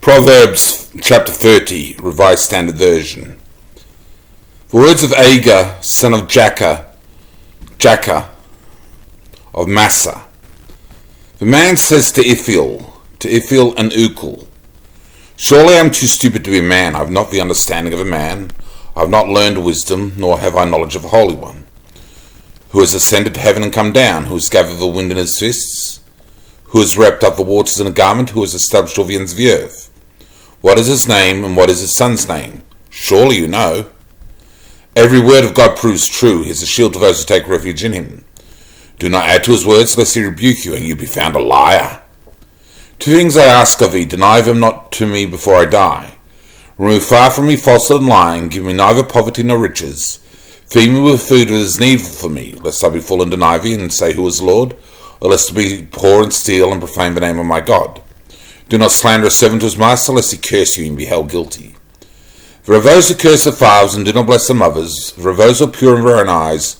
Proverbs chapter 30, Revised Standard Version. The words of Agur, son of Jakeh of Massa. The man says to Ithil and Ukal, surely I am too stupid to be a man. I have not the understanding of a man. I have not learned wisdom, nor have I knowledge of a holy one. Who has ascended to heaven and come down? Who has gathered the wind in his fists? Who has wrapped up the waters in a garment? Who has established all the ends of the earth? What is his name, and what is his son's name? Surely you know. Every word of God proves true. He is a shield to those who take refuge in him. Do not add to his words, lest he rebuke you, and you be found a liar. Two things I ask of thee, deny them not to me before I die. Remove far from me falsehood and lying, give me neither poverty nor riches. Feed me with food that is needful for me, lest I be full and deny thee, and say, who is Lord? Or lest I be poor and steal, and profane the name of my God. Do not slander a servant to his master, lest he curse you and be held guilty. There are those who curse their fathers and do not bless their mothers. There are those who are pure in their own eyes,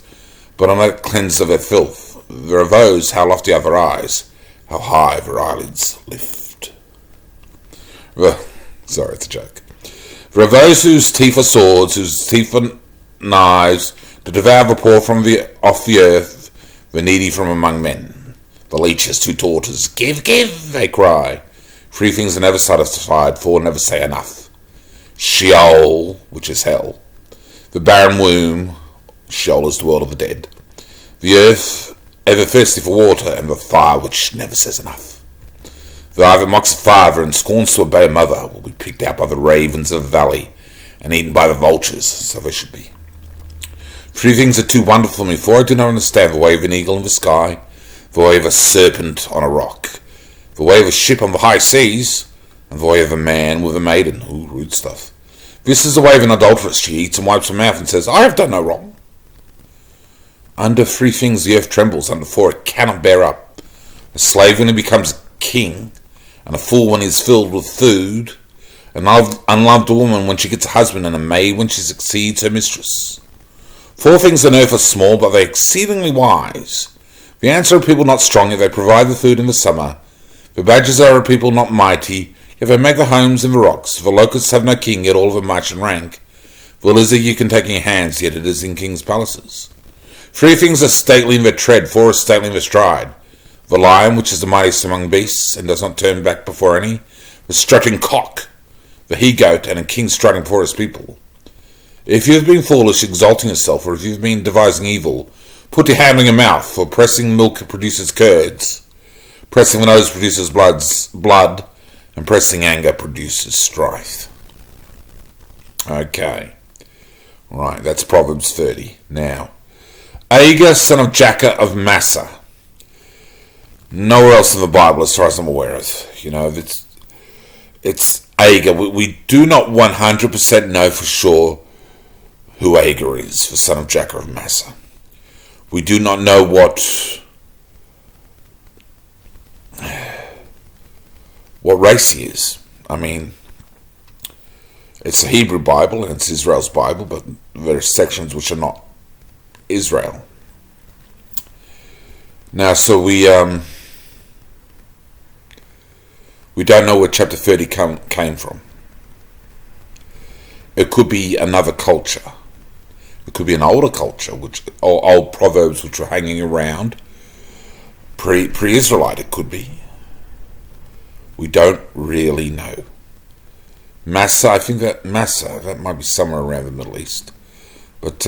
but are not cleansed of their filth. There are those, how lofty are their eyes, how high their eyelids lift. Sorry, it's a joke. There are those whose teeth are swords, whose teeth are knives, to devour the poor from off the earth, the needy from among men. The leeches to daughters, give, they cry. Three things are never satisfied, four never say enough. Sheol, which is hell. The barren womb, Sheol is the world of the dead. The earth, ever thirsty for water, and the fire which never says enough. The eye that mocks a father and scorns to obey a mother will be picked out by the ravens of the valley and eaten by the vultures, so they should be. Three things are too wonderful for me, for I do not understand the way of an eagle in the sky, the way of a serpent on a rock, the way of a ship on the high seas, and the way of a man with a maiden. Ooh, rude stuff. This is the way of an adulteress. She eats and wipes her mouth and says, I have done no wrong. Under three things the earth trembles, under four it cannot bear up. A slave when he becomes king, and a fool when he is filled with food, an unloved woman when she gets a husband, and a maid when she succeeds her mistress. Four things on earth are small, but they are exceedingly wise. The ants are a people not strong, yet they provide the food in the summer. The badgers are a people not mighty, yet they make their homes in the rocks. The locusts have no king, yet all of them march in rank. The lizard you can take in your hands, yet it is in kings' palaces. Three things are stately in their tread, four are stately in their stride. The lion, which is the mightiest among beasts, and does not turn back before any. The strutting cock, the he-goat, and a king striding before his people. If you have been foolish, exalting yourself, or if you have been devising evil, put your hand on your mouth, for pressing milk produces curds. Pressing the nose produces blood, and pressing anger produces strife. Okay. Right, that's Proverbs 30. Now, Agur, son of Jakeh of Massa. Nowhere else in the Bible, as far as I'm aware of. You know, it's Agur. We do not 100% know for sure who Agur is, the son of Jakeh of Massa. We do not know what race he is. I mean, it's the Hebrew Bible and it's Israel's Bible, but there are sections which are not Israel. Now, so we don't know where chapter 30 came from. It could be another culture. It could be an older culture, old proverbs which were hanging around, pre-Israelite. It could be. We don't really know. Massa, I think that might be somewhere around the Middle East. But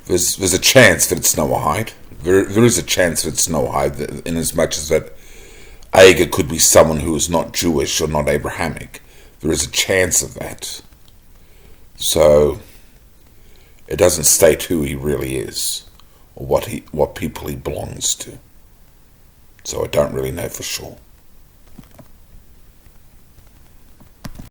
there's a chance that it's Noahide. There is a chance that it's Noahide, in as much as that Agur could be someone who is not Jewish or not Abrahamic. There is a chance of that. So it doesn't state who he really is or what people he belongs to. So I don't really know for sure.